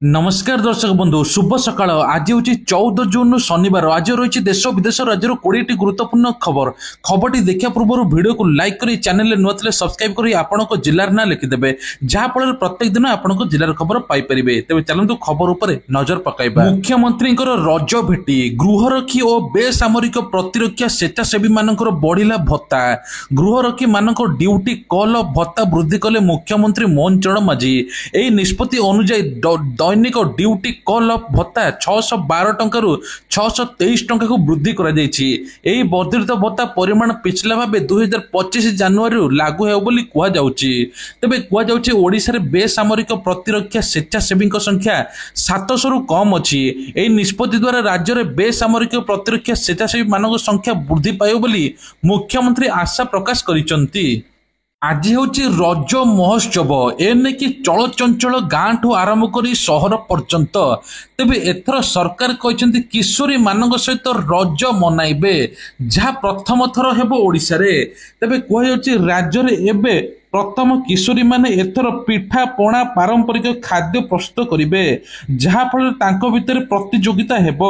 नमस्कार दर्शक बंधु शुभ सकाळ आज हूँ 14 जून शनिवार आज रही देश विदेश राज्य 20टी गुरुत्वपूर्ण खबर खबरटी देखा पूर्व वीडियो को लाइक कर चैनल नुआ थे सब्सक्राइब कर आपंक जिलार ना लिखिदेवे जहाँफल प्रत्येक दिन आपंक जिलार खबर पाइपर तेज चलतु खबर उपर नजर पकाइबा मुख्यमंत्री रज भेटी गृहरक्षी और बेसामरिक प्रतिरक्षा स्वेच्छासेवी मान बढ़िला भत्ता गृहरक्षी मान ड्यूटी कल भत्ता वृद्धि कले मुख्यमंत्री मोहन चरण माझी यह निष्पत्ति अनुଯାयୀ दैनिक ड्यूटी कल भत्ता 612 टंका 623 टंका को वृद्धि करा जायछि। एही वर्धित भत्ता परिमाण पिछला भाबे 2025 जनवरी लागू हेउ बोली कुहा जाउछि। तबे कुहा जाउछि ओडिसा रे बेसामरिक प्रतिरक्षा स्वेच्छासेवी संख्या 700 रु कम अछि। एही निष्पत्ति द्वारा राज्य रे बेसामरिक प्रतिरक्षा स्वेच्छासेवी मानक संख्या वृद्धि पाइब बोली मुख्यमंत्री आशा प्रकाश करिसंती। आज हूँ रज महोत्सव एने कि चलचंचल गाँ ठू आरंभ कर सहर पर्यंत तेबे एथर सरकार कहते किशोरी मान सहित रज मनाइबे जहाँ प्रथम थर हेब ओडिशा रे। तेबे कहुछि राज्य रे एबे प्रथम किशोरी माने एथर पिठा पणा पारंपरिक खाद्य प्रस्तुत करिवे जहाँफल तांको भितर प्रतियोगिता हेब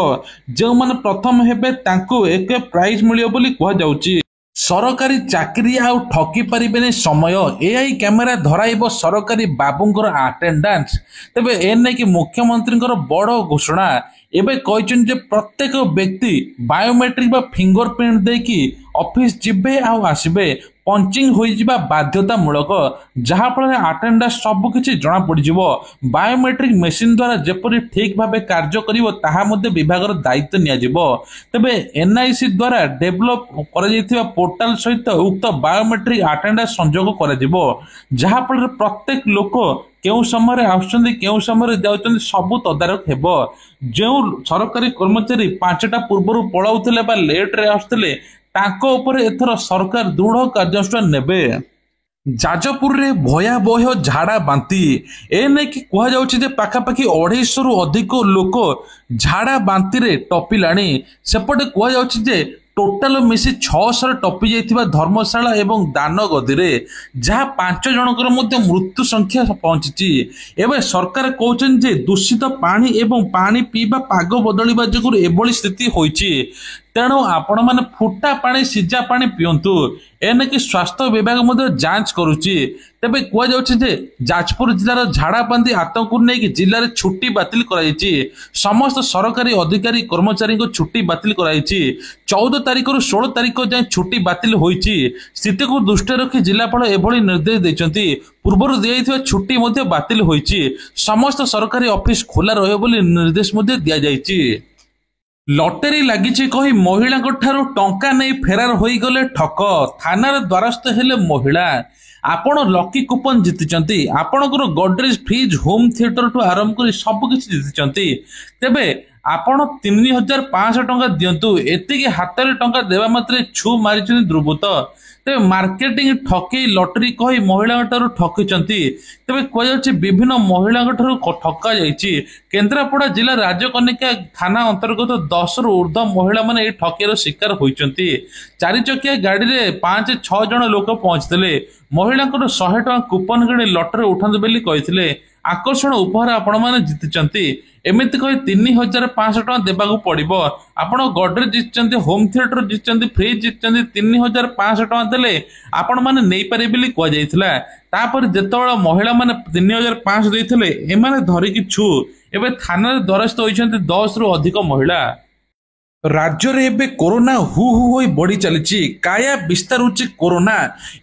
जो माने प्रथम हेबे तांको एक प्राइज मिलियो बोली कहा जाउछि। सरकारी चाकरी आउ ठकी पारिबेनी समय एआई कैमेरा धराइब सरकारी बाबूंकर अटेंडेंस। तेबे एने कि मुख्यमंत्री बड़ घोषणा एबे कहते प्रत्येक व्यक्ति बायोमेट्रिक बा फिंगरप्रिंट देकी ऑफिस जिबे आउ आसिबे पंचिंग हो जिबा बाध्यतामूलक जहाँफल अटेंडेंस सब किछि जना पड़िजिवो। बायोमेट्रिक मेसिन द्वारा जेपरि ठीक भाबे कार्य करिवो ताहा मध्ये विभागर दायित्व निया जिवो। तबे एनआईसी द्वारा डेवलप करा जायथिबा पोर्टल सहित उक्त बायोमेट्रिक अटेंडेंस संयोग करा जिवो जहाँफल प्रत्येक लोक केउ समय आउछन्ती केउ समय जाउछन्ती सब तदारक हेबो। जो सरकारी कर्मचारी 5टा पूर्व पळाउथिले बा लेट रे आउथले तांको ऊपर एथर सरकार दृढ़ कार्यानुष्ठान नेबे। जाजपुर रे भयावह झाड़ा बांती एने कि कहा जाउछि जे पाखापाखि 250 रु अधिक लोक झाड़ा बांती रे टपिलाणी। सेपटे कहा जाउछि जे टोटाल मिसी 600 टपी जाइथिबा धर्मशाला एवं दान गदी रे जहाँ 5 जनकर मध्य मृत्यु संख्या पहुंची। एवं सरकार कहउछन जे दूषित पानी एवं पानी पीबा पाग बदलिबा जोगुर एभली स्थिति होईछि तेणु आपण माने फुटा पानी सिजा पानी पियंतु एने कि स्वास्थ्य विभाग मध्य जांच करुछि। तेबे कह जाउछि जे जाजपुर जिलार झाड़ाबांधी आतंक नै कि जिल्ला रे छुट्टी बातिल कराइछि। समस्त सरकारी अधिकारी कर्मचारी को छुट्टी बातिल कराइछि। 14 तारिख रु 16 तारिख जाए छुट्टी बातिल होईछि। स्थिति को दृष्टि रखी जिलापाल एभली निर्देश दैछन्ति। पूर्व दिया छुट्टी मध्य बातिल होईछि। समस्त सरकारी ऑफिस खोला रहे बोली निर्देश मध्य दिया जाइछि। लटेरी लगी कही महिला टंका नहीं फेरार हो गले ठक थाना द्वारस्थ हेले महिला। आपण लकी कूपन जीति आपणकर गोडरेज फ्रिज होम थिएटर ठू आरंभ कर सबकि जीति तेबे आपण 3500 टंका दिंतु एति हाथ में टंका देवा मात्रे छु मारी दुर्बृत्त। तेज मार्केटिंग ठकई लटरी कही महिला ठकी तेज कह विभिन्न महिला ठका जाइए। केन्द्रापड़ा जिला राजकनिका थाना अंतर्गत 10 रु ऊर्ध्व महिला माने ठकेर शिकार होती। 4 चकिया गाड़ी में 5-6 जन लोक पहुंचते महिला 100 टंका कूपन किणी लटरी उठाते बोली कहते आकर्षण उपहार आपण मैंने जीति एमती कही 3500 टंका देवाक पड़ो। आपण गडरेज जीति होम थिएटर जीति फ्रिज जीति 3500 टंका देले आपण मैंने नहीं पारे बोली कहुला। तापर जेतबेला महिला माने 3500 देइथिले एमाने धरिकी छु एबे थाना द्वारस्थ होइछन्ते 10 रु अधिक महिला। राज्य रे एबे कोरोना हु होई बढ़ी चली काया विस्तार होची कोरोना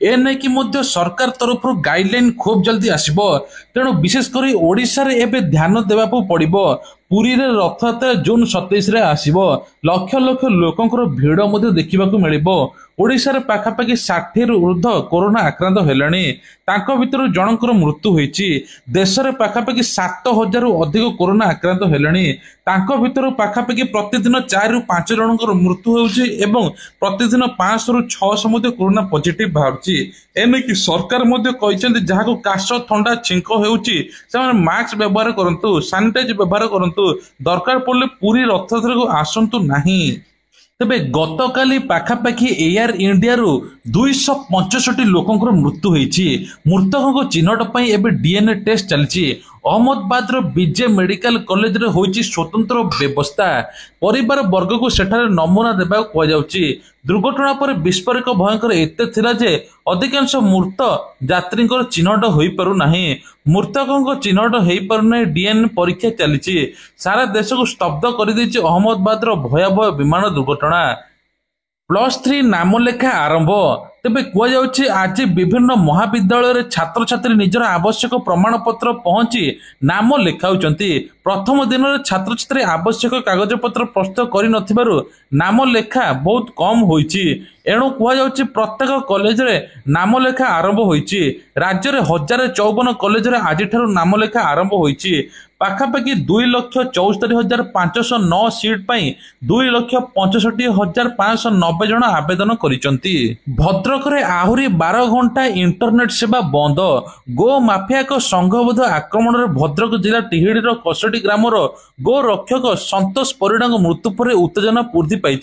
एने कि मध्य सरकार तरफ गाइडलाइन खूब जल्दी आसीबो तेणु विशेष करी ओडिसा रे एबे ध्यान देबापु पड़िबो। पुरी रे रथयात्रा जून 27 रे आसीबो। लक्ष लक्ष लोकंकर भीड़ मध्य देखिबाकू मिलिबो। ओडिसा रे पाखापाखि 60 रु ऊर्ध्व कोरोना आक्रांत हेलाणी तांको भितर जनकर मृत्यु होईची। देश रे पाखापाखि 7000 रु अधिक कोरोना आक्रांत हेलाणी तांको भितर पाखापाखि प्रतिदिन 4 रु 5 जनकर मृत्यु होउची एवं प्रतिदिन 500 रु 600 मध्य कोरोना पॉजिटिव बाहरची। एने कि सरकार मध्य कहिसेंती जहाको काश ठंडा छिंक हेउची से मास्क व्यवहार करंतु सैनिटाइज व्यवहार करंतु दरकार पड़ले पूरी रथयात्रा को आसंतु नाही। तेबे गतकाली पाखापाखि एयर इंडिया रु 265 लोकंकर मृत्यु होईची। मृतकों चिन्हट पई एबे डीएनए टेस्ट चलची। अहमदाबाद विजे मेडिकल कॉलेज रे होईची स्वतंत्र व्यवस्था परिवार वर्ग को सेठारे नमूना देबा कुआଯାଉଛି। दुर्घटना पर विस्फोरक भयंकर एते थिला जे अधिकांश मृत यात्री चिन्हट होई पारु नाही। मृतकों चिन्हट हो पारना डीएनए परीक्षा चली सारा देश को स्तब्ध कर अहमदाबाद भयावह विमान दुर्घटना। +3 नामलेखा आरंभ तेबे कुआଯାଉଛି आज विभिन्न महाविद्यालय छात्र छात्री निजर आवश्यक प्रमाण पत्र पहुंची नाम लेखाउचंती। प्रथम दिन में छात्र छात्री आवश्यक कागज पत्र प्रस्तुत कर नथिबारु नाम लेखा बहुत कम होईची। एणु कुआଯାଉଛି प्रत्येक कॉलेज रे नाम लेखा आरंभ होईची। राज्य रे 1054 कॉलेज रे आज ठारू नाम लेखा आरंभ होईची। पाखापाखि 2,74,509 सीट पाई 2,65,590 जन आवेदन करिसंती। भद्रक रे आहुरी 12 घंटा इंटरनेट सेवा बंद। गो माफिया को संघबद्ध आक्रमण रे भद्रक जिला टिहिडी रो कसटी ग्रामर गो रक्षक संतोष परिडा मृत्यु पर उत्तेजना वृद्धि पाई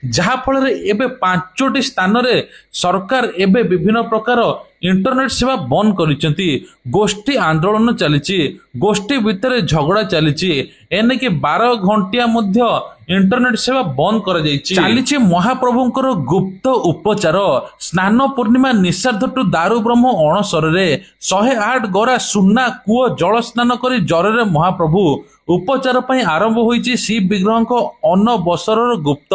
जहा फल एबे 5टी स्थान रे सरकार एबे विभिन्न प्रकार इंटरनेट सेवा बंद करिसेंती। गोष्ठी आंदोलन चली गोष्ठी भितर झगड़ा चली एने कि 12 घंटिया मध्य इंटरनेट सेवा बंद कर चली। महाप्रभुंकर गुप्त उपचार स्नान पूर्णिमा निषार्धटू दारू ब्रह्म अणसर 108 गरा सुना कूओ जल स्नान कर जर महाप्रभु उपचार पर आरंभ होईची शिव विग्रह अनबसर गुप्त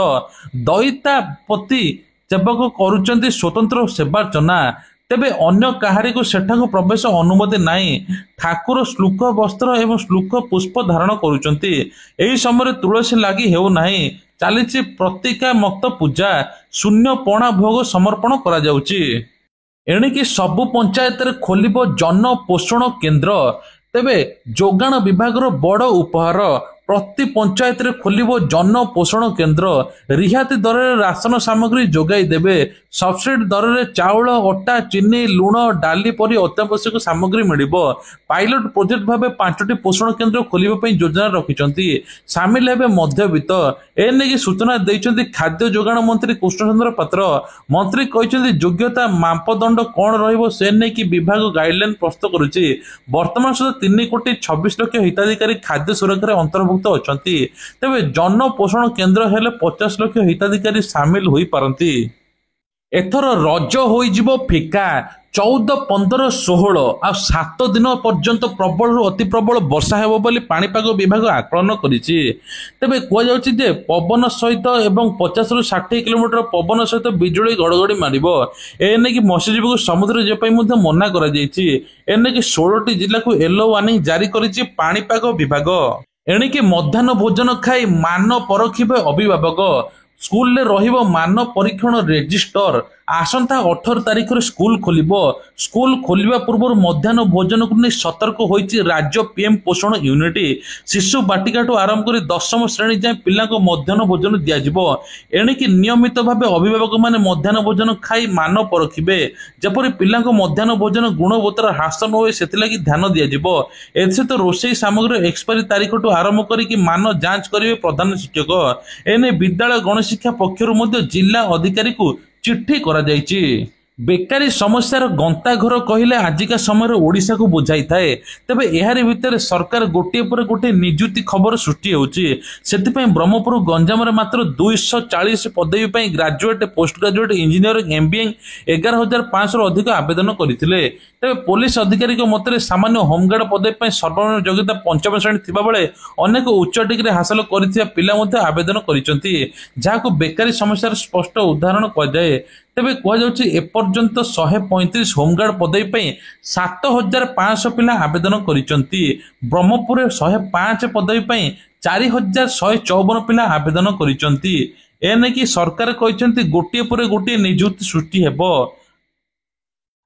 दैतापति सेवक करुचंती स्वतंत्र सेवार्चना। तेबे अन्य काहारी को सेठाको प्रवेश अनुमति नाही। ठाकुर श्लुक वस्त्र एवं श्लुक पुष्प धारण करुचंती। एही समय तुलसी लागी हेउ नाही। चली प्रतिका मुक्त पूजा शून्य पणा भोग समर्पण करा जाउची। एणिकी सबु पंचायत रे खोलिबो जन पोषण केन्द्र। तेबे जोगाण विभाग रो बड़ उपहार प्रति पंचायत रे खोलिबो जन पोषण केन्द्र। रिहाती दर राशन सामग्री जोगाई देबे। सब्सिडी दर रे चाउल अटा चीनी लुण डाली परी अत्यावश्यक सामग्री मिलिबो। पायलट प्रोजेक्ट भाबे 5टी पोषण केन्द्र खोलिबा पई योजना रखिचंती। सामिल हेबे मध्यवित्त। एने की सूचना दैचंती खाद्य जोगाण मंत्री कृष्णचंद्र पात्र। मंत्री कहिचंती योग्यता मापदंड कोन रहइबो से ने की विभाग गाइडलाइन प्रस्तुत करूची। वर्तमान सुधा 3,26 लाख हिताधिकारी खाद्य सुरक्षा रे अंतर्भुक्त अछंती। तेबे जन पोषण केन्द्र हेले 50 लाख हिताधिकारी सामिल होई पारंती। एथर रज होइजिबो फिका 14, 15, 16 आ 7 दिन पर्यंत प्रबल अति प्रबल वर्षा हेबो बोली पाणीपाग विभाग आकलन करिछि। तेबे कुआ जाउछि जे पवन सहित एवं 50 रु 60 किलोमीटर पवन सहित बिजुली गड़गड़ी मारिबो। एने कि मत्स्यजीवी को समुद्र जे पई मध्ये मना करा जाइछि। एने कि 16टी जिल्ला को येलो वार्निंग जारी करिछि पाणीपाग विभाग। एने कि मध्याह्न भोजन खाई मान परखिबे अभिभावक। स्कूल रे रहिबो मान परीक्षण रेजिस्टर। आसंता 18 तारिख रे स्कूल खोलिबो। स्कूल खोलिबा पूर्व मध्याह्न भोजन को नहीं सतर्क होइछि राज्य पीएम पोषण यूनिट। शिशु बाटिकाठू आरंभ कर 10वीं श्रेणी जाए पिला को मध्याह्न भोजन दिया जिवो। एणिकी नियमित भावे अभिभावक माने मध्याह्न भोजन खाई मान परखिबे जेपरि पिला को मध्याह्न भोजन गुणवत्ता ह्रास न होए सेतिलागि ध्यान दिया जिवो। एसे तो रोषेई सामग्री एक्सपायरी तारिखठू आरंभ करिकि मान जांच करिवे प्रधान शिक्षक। एने विद्यालय गणशिक्षा पक्षरु मध्ये जिला अधिकारी को चिट्ठी करा जायछि। बेकारी समस्यार गंताघर कहले आजिका समय ओडिशा को बुझाई थाए। तेबे एहारी भितर सरकार गोटे पर गोटे निजुक्ति खबर सृष्टि होउछि। सेतिपई ब्रह्मपुर गंजाम रे मात्र 240 पदवी पई graduate post graduate engineering MBA 11,500 अधिक आवेदन करथिले। तेबे पुलिस अधिकारी मतरे सामान्य होमगार्ड पदवी पई सर्वनिम्न योग्यता 5वीं श्रेणी थिबा बेले अनेक उच्च डिग्री हासिल करिथिया पिला मध्ये आवेदन करिसंती जाहाको बेकारी समस्यार स्पष्ट उदाहरण कह जाए। तेबे कह जाउछि एपर्यंत 135 होमगार्ड पदवी पई 7,500 पिला आवेदन करिसंती। ब्रह्मपुर 105 पदवी पई 4,154 पिला आवेदन करिसंती। एने कि सरकार कहिसंती गोटिए पर गोटिए नियुक्ति सृष्टि हेबो।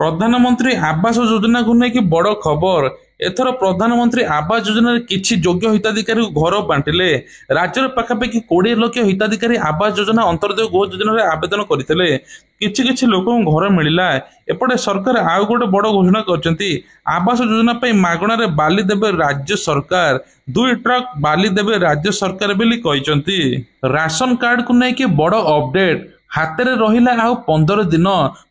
प्रधानमंत्री आवास योजना को लेकिन बड़ खबर। एथर प्रधानमंत्री आवास योजना किछि योग्य हिताधिकारी घर बांटिले। राज्यर पाखापाखि 20 लाख हिताधिकारी आवास योजना अंतर्गत गो योजना रे आवेदन करथिले। किछि किछि लोकन घर मिलिला। एपटे सरकार आउ गोटे बड़ घोषणा करचंती आवास योजना पे मागणा रे बाली देबे राज्य सरकार। 2 ट्रक बाली देबे राज्य सरकार बेली कहिसंती। राशन कार्ड को लेकिन बड़ अपडेट। हाथ में रहिला आउ 15 दिन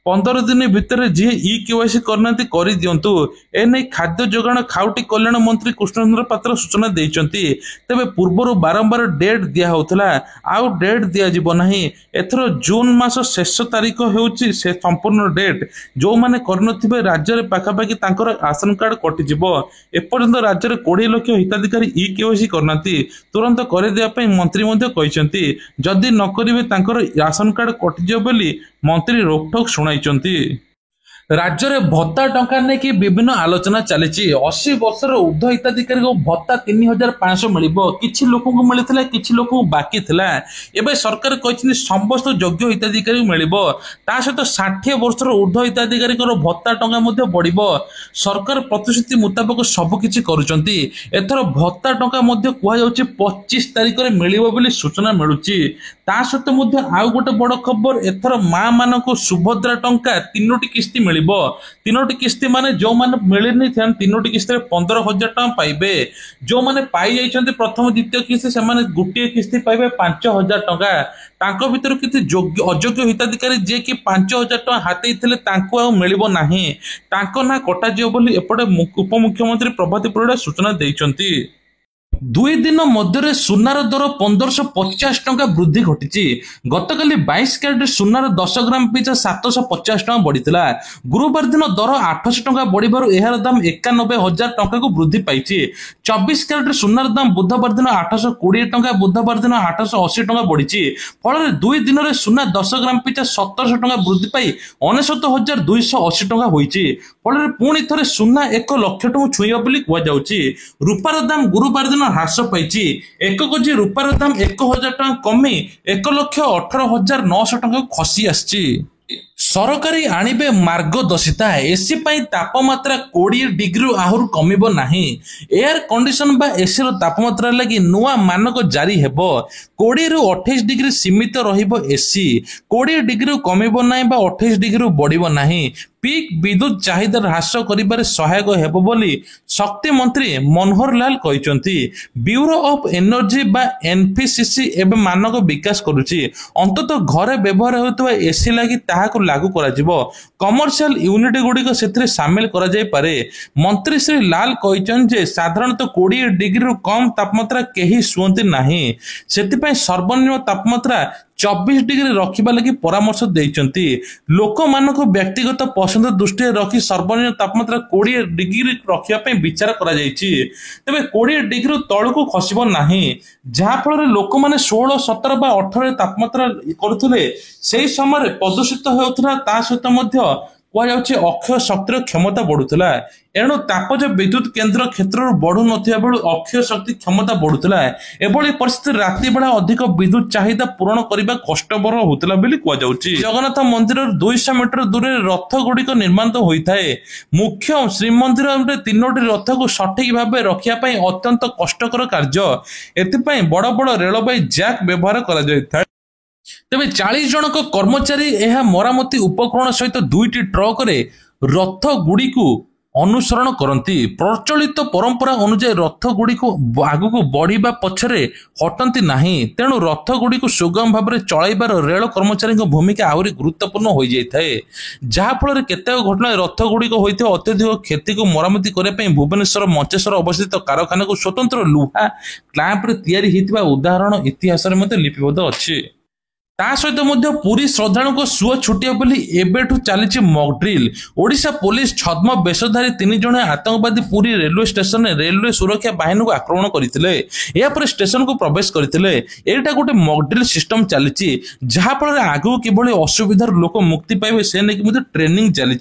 15 दिन भितर जी केवाईसी करना कर दिंतु एने खाद्य जोगाण खाउटी कल्याण मंत्री कृष्णचंद्र पात्र सूचना देइचंती। तेबे पूर्वर बारंबार डेट दिया होतला आउ डेट दिया जिवो नाही। एथरो जून मास शेष तारीख हेउची से संपूर्ण डेट जो माने करनथिबे राज्य रे पाखापाखि तांकर राशन कार्ड कटि जिवो। एपर्यंत राज्य रे 20 लाख हिताधिकारी केवाईसी करनाती तुरंत करे दिया पई मंत्री मध्ये कहिसंती। जदि न करिवे तांकर राशन कार्ड कटि जिवो बोली मंत्री रोकठोक सुनाइचंती। राज्य में भत्ता टंका नहीं कि विभिन्न आलोचना चली 80 वर्षर ऊर्ध्व हिताधिकारी को भत्ता 3500 मिल कि लोक मिलता कि लोक बाकी थिला। एवं सरकार कहते समस्त योग्य हिताधिकारी मिल सहित 60 वर्षर ऊर्ध्व हिताधिकारी भत्ता टंका बढ़ सरकार प्रतिश्रुति मुताबक सबकि कर भत्ता टंका कहुच 25 तारीख में मिल सूचना मिलूँ। सहित आउ गोटे बड़ खबर एथर माँ मान सुभद्रा टंका 3टी किस्ती मिल 3टी किस्ती माने जो माने मिलनी 3टी किस्ती 15,000 टका पाइबे। जो माने पाई जाइछन्ते प्रथम द्वितीय किस्ती से माने गोटे किस्ती पाइबे 5,000 टका। तांको भितर किछि अयोग्य हिताधिकारी जे कि 5,000 टका हाते थिले तांको आ मिलिबो नाही। तांको ना कटा जियो बोली एपटे उपमुख्यमंत्री प्रभाती परिडा सूचना देइछन्ती। 2 दिन मध्य सुनार दर 1550 टंका वृद्धि घटी। गतकाली 22 कैरेट सुनार 10 ग्राम पिछा 750 टंका बढ़ीला। गुरुवार दिन दर 800 टंका बढ़िबारु एहार दाम 91,000 टंका को वृद्धि पाई। 24 कैरेट सुनार दाम बुधवार दिन 820 टंका बुधवार दिन 880 टंका बढ़ी। फल 2 दिन में सुना 10 ग्राम पिछा 1700 टंका वृद्धि पाई 69,280 टंका होईची। फल पुणी थे सुना 1 लाख टंका छुईबा बोली कहुछि। रूपार दाम गुरुवार दिन ह्रास पाई 1 केजी रूपार दाम 1,000 टंका कमी 1,18,900 टंका खसी आछि। सरकारी आणिबे मार्गदर्शिता एसी पाई तापमात्रा 20 डिग्री आहुर कमिबो नाही। एयर कंडीशन बा एसी रो तापमात्रा लगी नुआ मानक जारी हेबो। 20 रु 28 डिग्री सीमित रहिबो एसी। 20 डिग्री कमिबो नाही बा 28 डिग्री बढ़िबो नाही। पीक विद्युत चाहिदा ह्रास करिबारे सहायक हेबो बोली शक्ति मंत्री Manohar Lal कहिसंती। Bureau of energy बा एनपीसीसी एबे मानक विकास करूची। अंततः घरे व्यवहार होतबा एसी लागि ताहाको लागू करा जिवो। कमर्शियल यूनिट गुडी से सामिल करा जाय पारे। मंत्री श्री लाल कहिसं जे साधारणतः 20 डिग्री कम तापमात्रा केही सुंती नाही। सेति सर्वनिम्न तापमात्रा 24 डिग्री रखिबा लगी परामर्श देइचंती। लोक मानको व्यक्तिगत पसंद दृष्टि रखी सर्वनिम्न तापमात्रा 20 डिग्री रखिया पे विचार करा जायछि। तबे 20 डिग्री तळको खसिबो नाही। जहा फल लोक माने 16, 17 बा 18 तापमात्रा करुथले सेही समय प्रदूषित होउथला। ता सहित मध्य कहुचे अक्षय शक्तिर क्षमता बढ़ुला। एणु तापज विद्युत केन्द्र क्षेत्र बढ़ु नथिया बेलु अक्षय शक्ति क्षमता बढ़ुला। एभली परिस्थिति राति बेला अधिक विद्युत चाहिदा पूरण करने कष्टकर होता बोली कहुछि। जगन्नाथ मंदिर 200 मीटर दूर रथ गुड़िक निर्माण होता है। मुख्य श्रीमंदिर 3टी रथ को सठिक भाव रखिया अत्यंत कष्टकर कार्य। एथिपाई बड़ बड़ रेलवे जैक व्यवहार करा जायथा। तेबे 40 जनक कर्मचारी यह मरामती उपकरण सहित 2टी ट्रक रे रथ गुड़ी को अनुसरण करती। प्रचलित परंपरा अनुसार रथ गुड़ी को आगु को बढ़िबा पछरे हटंती नाही। तेणु रथ गुड़ी को सुगम भाव में चलाइबार रेल कर्मचारी भूमिका आहुरी गुरुत्वपूर्ण हो जाए। जहाँफल केतेक घटना रथ गुड़िक होता अत्यधिक क्षति को मरामती करने भुवनेश्वर मंचेश्वर अवस्थित कारखाना को स्वतंत्र लुहा क्लैंप तैयारी होता उदाहरण इतिहास लिपिबद्ध अच्छी। ता सहित पुरी श्रद्धालु को सुअ छुटिया बोली एबेठु चली मॉक ड्रिल। ओडिशा पुलिस छद्म बेशधारी 3 जण आतंकवादी पुरी रेलवे स्टेशन में रेलवे सुरक्षा बाहिनी को आक्रमण करते स्टेशन को प्रवेश करते। एटा गोटे मॉक ड्रिल सिस्टम चली जहाँफल आगू किभली असुविधार लोक मुक्ति पाइबे से नहीं ट्रेनिंग चली।